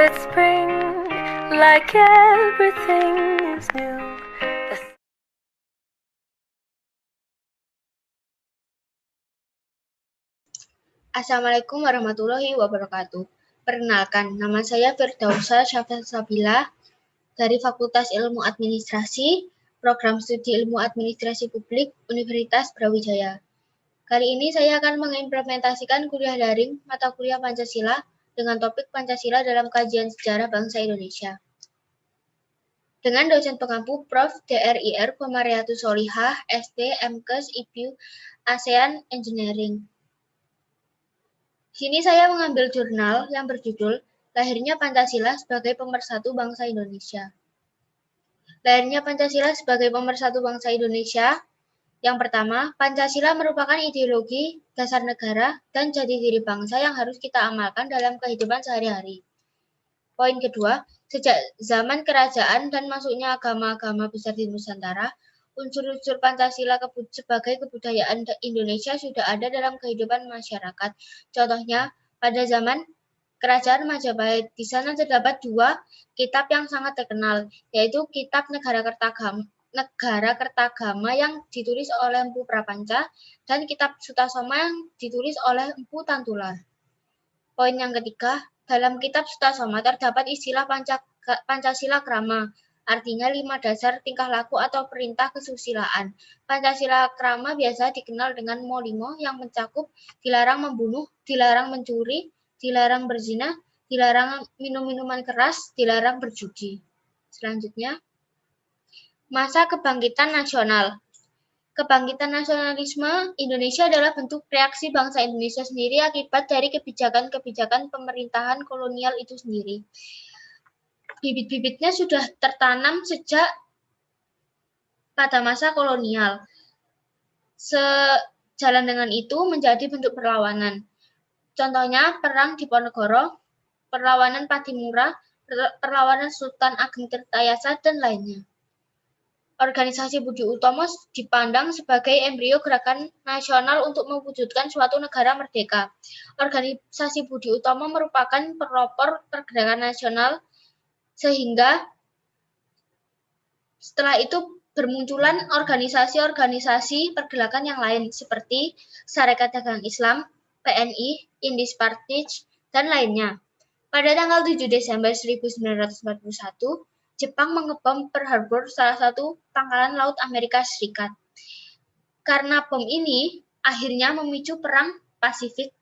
it's spring, like everything is new. Assalamualaikum warahmatullahi wabarakatuh. Perkenalkan, nama saya Firdausa Syafasabila dari Fakultas Ilmu Administrasi, Program Studi Ilmu Administrasi Publik, Universitas Brawijaya. Kali ini saya akan mengimplementasikan kuliah daring mata kuliah Pancasila dengan topik Pancasila dalam kajian sejarah bangsa Indonesia. Dengan dosen pengampu Prof. Dr. Komariatus Solihah, SD, MKes, IPU, ASEAN Engineering. Di sini saya mengambil jurnal yang berjudul Lahirnya Pancasila sebagai Pemersatu Bangsa Indonesia. Lahirnya Pancasila sebagai Pemersatu Bangsa Indonesia. Yang pertama, Pancasila merupakan ideologi dasar negara dan jati diri bangsa yang harus kita amalkan dalam kehidupan sehari-hari. Poin kedua, sejak zaman kerajaan dan masuknya agama-agama besar di Nusantara, unsur-unsur Pancasila sebagai kebudayaan Indonesia sudah ada dalam kehidupan masyarakat. Contohnya, pada zaman Kerajaan Majapahit, di sana terdapat dua kitab yang sangat terkenal, yaitu Kitab Negara Kertagama yang ditulis oleh Empu Prapanca dan Kitab Sutasoma yang ditulis oleh Empu Tantular. Poin yang ketiga, dalam Kitab Sutasoma terdapat istilah Pancasila Krama, artinya 5 dasar tingkah laku atau perintah kesusilaan. Pancasila Krama biasa dikenal dengan Mo5 yang mencakup dilarang membunuh, dilarang mencuri, dilarang berzina, dilarang minum minuman keras, dilarang berjudi. Selanjutnya, masa kebangkitan nasional. Kebangkitan nasionalisme Indonesia adalah bentuk reaksi bangsa Indonesia sendiri akibat dari kebijakan-kebijakan pemerintahan kolonial itu sendiri. Bibit-bibitnya sudah tertanam sejak pada masa kolonial. Sejalan dengan itu menjadi bentuk perlawanan. Contohnya Perang Diponegoro, perlawanan Pattimura, perlawanan Sultan Ageng Tirtayasa, dan lainnya. Organisasi Budi Utomo dipandang sebagai embrio gerakan nasional untuk mewujudkan suatu negara merdeka. Organisasi Budi Utomo merupakan pelopor pergerakan nasional, sehingga setelah itu bermunculan organisasi-organisasi pergerakan yang lain seperti Sarekat Dagang Islam, PNI, Indis Partij, dan lainnya. Pada tanggal 7 Desember 1941, Jepang mengebom Pearl Harbor, salah satu pangkalan laut Amerika Serikat. Karena bom ini akhirnya memicu Perang Pasifik,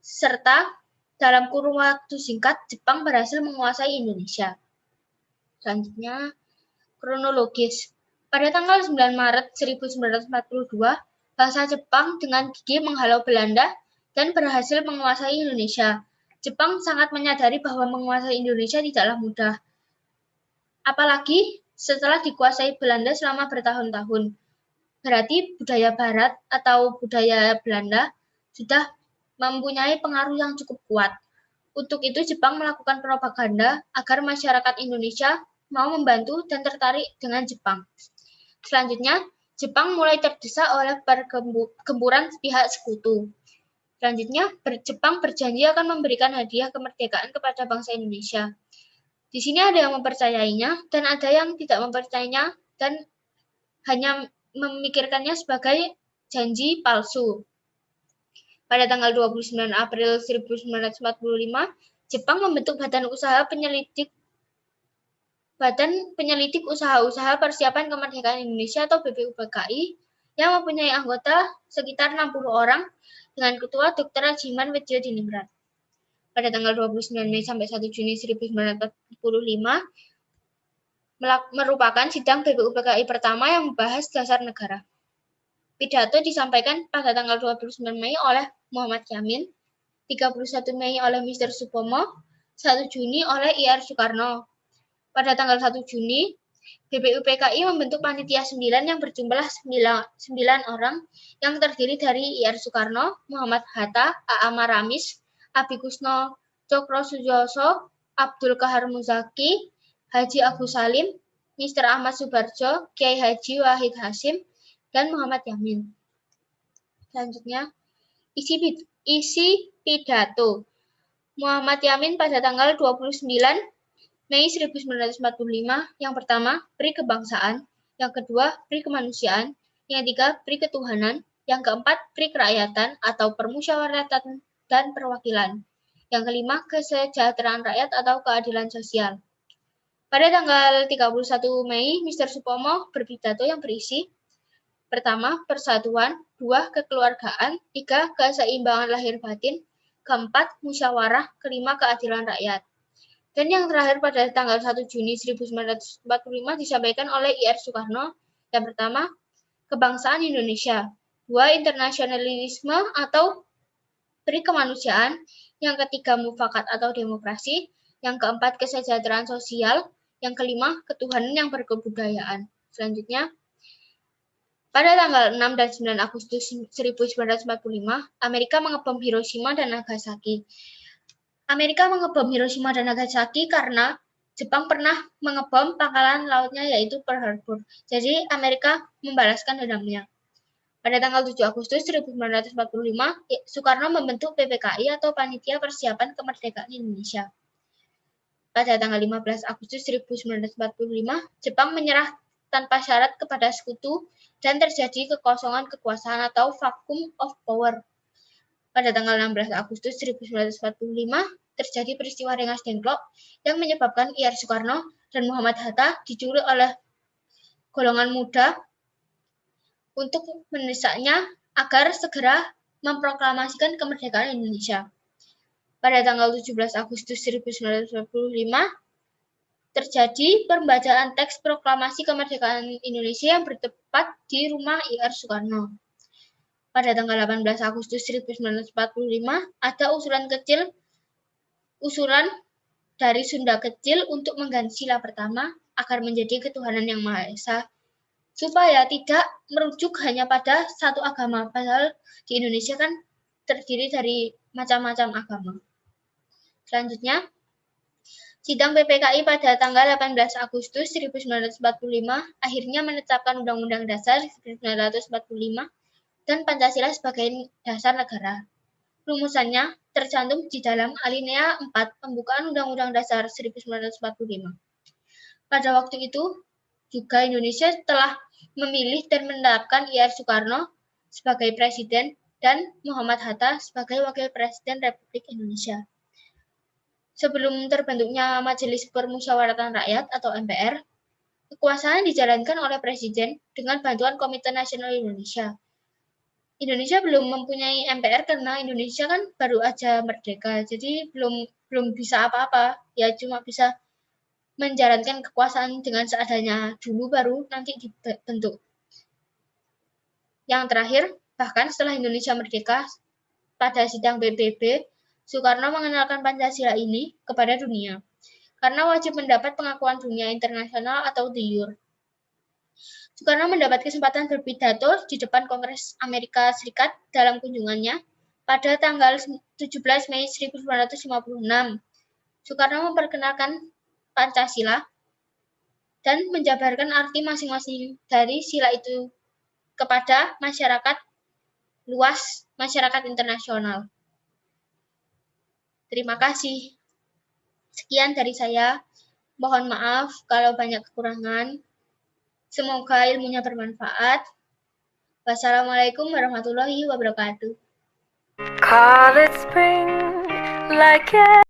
serta dalam kurun waktu singkat Jepang berhasil menguasai Indonesia. Selanjutnya, kronologis. Pada tanggal 9 Maret 1942, bangsa Jepang dengan gigih menghalau Belanda dan berhasil menguasai Indonesia. Jepang sangat menyadari bahwa menguasai Indonesia tidaklah mudah. Apalagi setelah dikuasai Belanda selama bertahun-tahun. Berarti budaya Barat atau budaya Belanda sudah mempunyai pengaruh yang cukup kuat. Untuk itu Jepang melakukan propaganda agar masyarakat Indonesia mau membantu dan tertarik dengan Jepang. Selanjutnya, Jepang mulai terdesak oleh pergemburan pihak sekutu. Selanjutnya, Jepang berjanji akan memberikan hadiah kemerdekaan kepada bangsa Indonesia. Di sini ada yang mempercayainya dan ada yang tidak mempercayainya dan hanya memikirkannya sebagai janji palsu. Pada tanggal 29 April 1945, Jepang membentuk Badan Penyelidik Usaha-Usaha Persiapan Kemerdekaan Indonesia atau BPUPKI yang mempunyai anggota sekitar 60 orang dengan Ketua Dr. Rajiman Widjodiningrat. Pada tanggal 29 Mei sampai 1 Juni 1945 merupakan sidang BPUPKI pertama yang membahas dasar negara. Pidato disampaikan pada tanggal 29 Mei oleh Muhammad Yamin, 31 Mei oleh Mr. Supomo, 1 Juni oleh IR Soekarno. Pada tanggal 1 Juni, BPUPKI membentuk panitia 9 yang berjumlah 9 orang yang terdiri dari IR Soekarno, Muhammad Hatta, A.A. Maramis, Abi Kusno Cokro Sujoso, Abdul Kahar Muzaki, Haji Agus Salim, Mr. Ahmad Subarjo, Kiai Haji Wahid Hasyim, dan Muhammad Yamin. Selanjutnya, isi pidato. Muhammad Yamin pada tanggal 29 Mei 1945. Yang pertama, Pri Kebangsaan. Yang kedua, Pri Kemanusiaan. Yang ketiga, Pri Ketuhanan. Yang keempat, Pri Kerakyatan atau Permusyawaratan dan Perwakilan. Yang kelima, Kesejahteraan Rakyat atau Keadilan Sosial. Pada tanggal 31 Mei, Mr. Supomo berpidato yang berisi: pertama, persatuan; dua, kekeluargaan; tiga, keseimbangan lahir batin; keempat, musyawarah; kelima, keadilan rakyat. Dan yang terakhir pada tanggal 1 Juni 1945 disampaikan oleh I.R. Soekarno. Yang pertama, kebangsaan Indonesia; dua, internasionalisme atau Pri Kemanusiaan; yang ketiga, mufakat atau demokrasi; yang keempat, kesejahteraan sosial; yang kelima, ketuhanan yang berkebudayaan. Selanjutnya, pada tanggal 6 dan 9 Agustus 1945, Amerika mengebom Hiroshima dan Nagasaki. Amerika mengebom Hiroshima dan Nagasaki karena Jepang pernah mengebom pangkalan lautnya yaitu Pearl Harbor. Jadi Amerika membalaskan dendamnya. Pada tanggal 7 Agustus 1945, Soekarno membentuk PPKI atau Panitia Persiapan Kemerdekaan Indonesia. Pada tanggal 15 Agustus 1945, Jepang menyerah tanpa syarat kepada Sekutu dan terjadi kekosongan kekuasaan atau vacuum of power. Pada tanggal 16 Agustus 1945, terjadi peristiwa Rengas Dengklok yang menyebabkan I.R. Soekarno dan Muhammad Hatta diculik oleh golongan muda untuk mendesaknya agar segera memproklamasikan kemerdekaan Indonesia. Pada tanggal 17 Agustus 1945, terjadi pembacaan teks proklamasi kemerdekaan Indonesia yang bertempat di rumah I.R. Soekarno. Pada tanggal 18 Agustus 1945, ada usulan dari Sunda Kecil untuk mengganti sila pertama agar menjadi ketuhanan yang Maha Esa, supaya tidak merujuk hanya pada satu agama, padahal di Indonesia kan terdiri dari macam-macam agama. Selanjutnya, sidang PPKI pada tanggal 18 Agustus 1945 akhirnya menetapkan Undang-Undang Dasar 1945 dan Pancasila sebagai dasar negara. Rumusannya tercantum di dalam alinea 4 pembukaan Undang-Undang Dasar 1945. Pada waktu itu juga Indonesia telah memilih dan menetapkan I.R. Soekarno sebagai presiden dan Muhammad Hatta sebagai wakil presiden Republik Indonesia. Sebelum terbentuknya Majelis Permusyawaratan Rakyat atau MPR, kekuasaan dijalankan oleh presiden dengan bantuan Komite Nasional Indonesia. Indonesia belum mempunyai MPR karena Indonesia kan baru aja merdeka, jadi belum bisa apa-apa, ya cuma bisa menjalankan kekuasaan dengan seadanya dulu baru nanti dibentuk. Yang terakhir, bahkan setelah Indonesia merdeka, pada sidang PBB, Soekarno mengenalkan Pancasila ini kepada dunia, karena wajib mendapat pengakuan dunia internasional atau de jure. Soekarno mendapat kesempatan berpidato di depan Kongres Amerika Serikat dalam kunjungannya pada tanggal 17 Mei 1956. Soekarno memperkenalkan Pancasila dan menjabarkan arti masing-masing dari sila itu kepada masyarakat luas, masyarakat internasional. Terima kasih. Sekian dari saya. Mohon maaf kalau banyak kekurangan. Semoga ilmunya bermanfaat. Wassalamualaikum warahmatullahi wabarakatuh. Call it spring, like